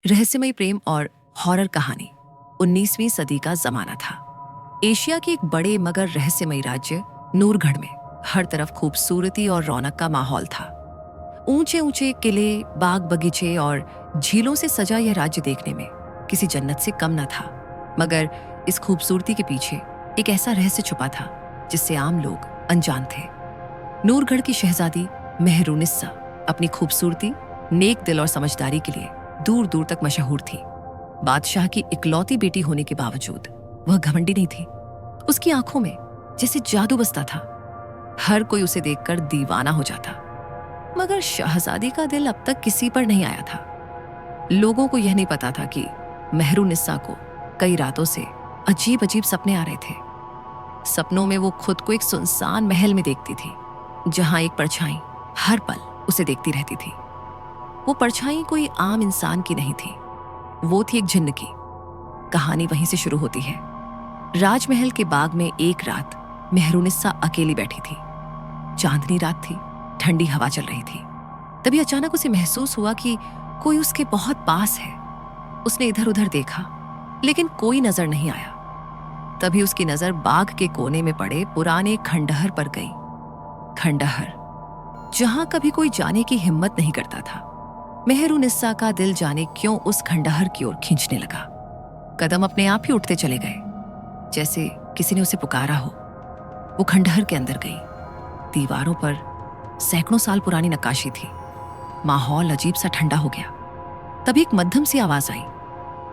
रहस्यमय प्रेम और हॉरर कहानी। 19वीं सदी का जमाना था। एशिया के एक बड़े मगर रहस्यमय राज्य नूरगढ़ में हर तरफ खूबसूरती और रौनक का माहौल था। ऊंचे ऊंचे किले, बाग बगीचे और झीलों से सजा यह राज्य देखने में किसी जन्नत से कम न था। मगर इस खूबसूरती के पीछे एक ऐसा रहस्य छुपा था जिससे आम लोग अनजान थे। नूरगढ़ की शहजादी मेहरुनिस्सा अपनी खूबसूरती, नेक दिल और समझदारी के लिए दूर दूर तक मशहूर थी। बादशाह की इकलौती बेटी होने के बावजूद वह घमंडी नहीं थी। उसकी आंखों में जैसे जादू बसता था। हर कोई उसे देखकर दीवाना हो जाता। मगर शहजादी का दिल अब तक किसी पर नहीं आया था। लोगों को यह नहीं पता था कि मेहरुनिस्सा को कई रातों से अजीब अजीब सपने आ रहे थे। सपनों में वो खुद को एक सुनसान महल में देखती थी, जहां एक परछाई हर पल उसे देखती रहती थी। वो परछाई कोई आम इंसान की नहीं थी, वो थी एक जिन्न की। कहानी वहीं से शुरू होती है। राजमहल के बाग में एक रात मेहरुनिस्सा अकेली बैठी थी। चांदनी रात थी, ठंडी हवा चल रही थी। तभी अचानक उसे महसूस हुआ कि कोई उसके बहुत पास है। उसने इधर उधर देखा, लेकिन कोई नजर नहीं आया। तभी उसकी नजर बाग के कोने में पड़े पुराने खंडहर पर गई। खंडहर, जहां कभी कोई जाने की हिम्मत नहीं करता था। मेहरुनिस्सा का दिल जाने क्यों उस खंडहर की ओर खींचने लगा। कदम अपने आप ही उठते चले गए, जैसे किसी ने उसे पुकारा हो। वो खंडहर के अंदर गई। दीवारों पर सैकड़ों साल पुरानी नक्काशी थी। माहौल अजीब सा ठंडा हो गया। तभी एक मध्यम सी आवाज आई,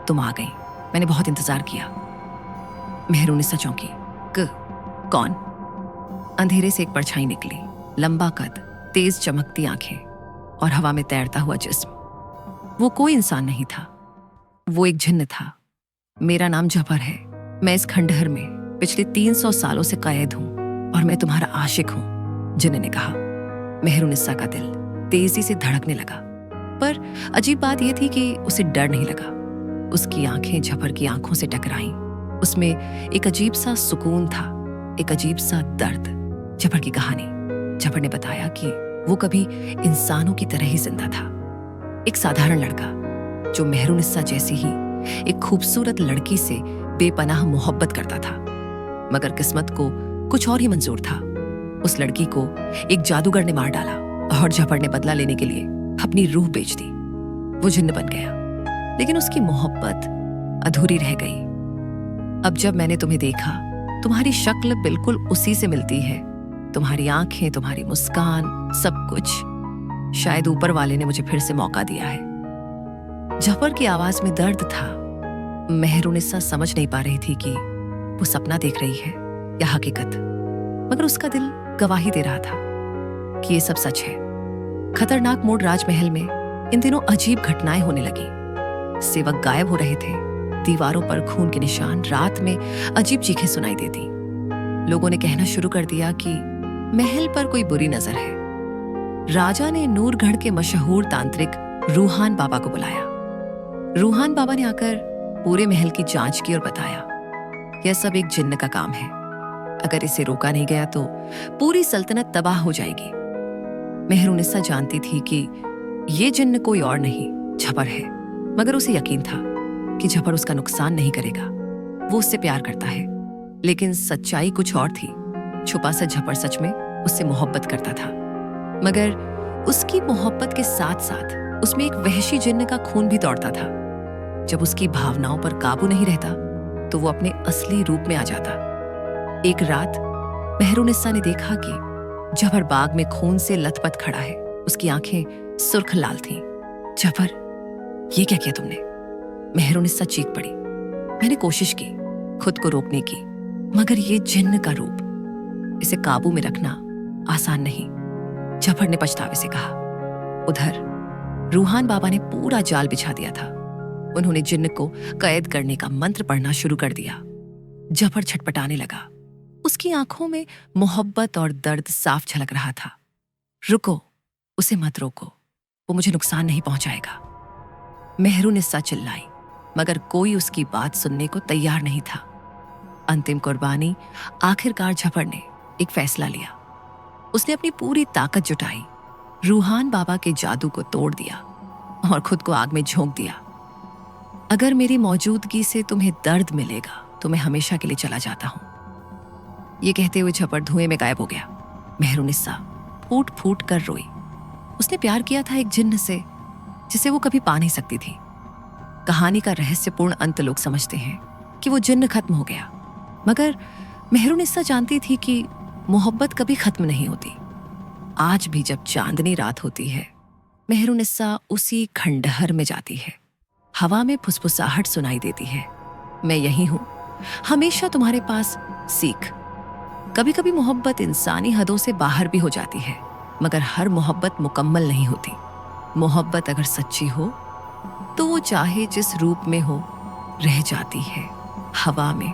तुम आ गई, मैंने बहुत इंतजार किया। मेहरुनिस्सा चौंकी। कौन? अंधेरे से एक परछाई निकली, लंबा कद, तेज चमकती आंखें और हवा में तैरता हुआ जिस्म। वो कोई इंसान नहीं था, वो एक जिन्न था। मेरा नाम जफर है। मैं इस खंडहर में पिछले 300 सालों से कैद हूं और मैं तुम्हारा आशिक हूं, जिन्न ने कहा। मेहरुनिस्सा का दिल तेजी से धड़कने लगा। पर अजीब बात यह थी कि उसे डर नहीं लगा। उसकी आंखें जफर की आंखों से टकराईं। उसमें एक अजीब सा सुकून था, एक अजीब सा दर्द। जफर की कहानी। जफर ने बताया कि वो कभी इंसानों की तरह ही जिंदा था। एक साधारण लड़का जो मेहरुनिस्सा जैसी ही एक खूबसूरत लड़की से बेपनाह मोहब्बत करता था। मगर किस्मत को कुछ और ही मंजूर था। उस लड़की को एक जादूगर ने मार डाला और जफर ने बदला लेने के लिए अपनी रूह बेच दी। वो जिन्न बन गया, लेकिन उसकी मोहब्बत अधूरी रह गई। अब जब मैंने तुम्हें देखा, तुम्हारी शक्ल बिल्कुल उसी से मिलती है। तुम्हारी आंखें, तुम्हारी मुस्कान, सब कुछ। शायद ऊपर वाले ने मुझे फिर से मौका दिया है। जफर की आवाज में दर्द था। मेहरुनिस्सा समझ नहीं पा रही थी कि वो सपना देख रही है या हकीकत। मगर उसका दिल गवाही दे रहा था कि ये सब सच है। खतरनाक मोड़ राजमहल में इन दिनों अजीब घटनाएं होने लगी। सेवक गायब हो रहे थे। दीवारों पर खून के निशान, रात में अजीब चीखें सुनाई देती। लोगों ने कहना शुरू कर दिया कि महल पर कोई बुरी नजर है। राजा ने नूरगढ़ के मशहूर तांत्रिक रूहान बाबा को बुलाया। रूहान बाबा ने आकर पूरे महल की जांच की और बताया, यह सब एक जिन्न का काम है। अगर इसे रोका नहीं गया तो पूरी सल्तनत तबाह हो जाएगी। मेहरुनिस्सा जानती थी कि ये जिन्न कोई और नहीं, जफर है। मगर उसे यकीन था कि जफर उसका नुकसान नहीं करेगा। वो उससे प्यार करता है। लेकिन सच्चाई कुछ और थी। छुपा सा जफर सच में उससे मोहब्बत करता था। मगर उसकी मोहब्बत के साथ साथ उसमें एक वहशी जिन्न का खून भी दौड़ता था। जब उसकी भावनाओं पर काबू नहीं रहता तो वो अपने असली रूप में आ जाता। एक रात मेहरुनिस्सा ने देखा कि जफर बाग में खून से लथपथ खड़ा है। उसकी आंखें सुर्ख लाल थीं। जफर, ये क्या किया तुमने? मेहरुनिस्सा चीख पड़ी। मैंने कोशिश की खुद को रोकने की, मगर ये जिन्न का रूप, इसे काबू में रखना आसान नहीं, जफर ने पछतावे से कहा। उधर रूहान बाबा ने पूरा जाल बिछा दिया था। उन्होंने जिन्न को कैद करने का मंत्र पढ़ना शुरू कर दिया। जफर छटपटाने लगा। उसकी आंखों में मोहब्बत और दर्द साफ झलक रहा था। रुको, उसे मत रोको, वो मुझे नुकसान नहीं पहुंचाएगा, मेहरुनिस्सा चिल्लाई। मगर कोई उसकी बात सुनने को तैयार नहीं था। अंतिम कुर्बानी आखिरकार जफर ने एक फैसला लिया। उसने अपनी पूरी ताकत जुटाई, रूहान बाबा के जादू को तोड़ दिया और खुद को आग में झोंक दिया। अगर मेरी मौजूदगी से तुम्हें दर्द मिलेगा तो मैं हमेशा के लिए चला जाता हूं। ये कहते हुए झपट धुएं में गायब हो गया। मेहरुनिस्सा फूट फूट कर रोई। उसने प्यार किया था एक जिन्न से जिसे वो कभी पा नहीं सकती थी। कहानी का रहस्यपूर्ण अंत लोग समझते हैं कि वो जिन्न खत्म हो गया, मगर मेहरुनिस्सा जानती थी कि मोहब्बत कभी खत्म नहीं होती। आज भी जब चांदनी रात होती है, मेहरुनिस्सा उसी खंडहर में जाती है। हवा में फुसफुसाहट सुनाई देती है, मैं यही हूं, हमेशा तुम्हारे पास सीख। कभी कभी मोहब्बत इंसानी हदों से बाहर भी हो जाती है, मगर हर मोहब्बत मुकम्मल नहीं होती। मोहब्बत अगर सच्ची हो तो वो चाहे जिस रूप में हो रह जाती है, हवा में,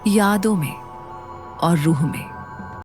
यादों में और रूह में।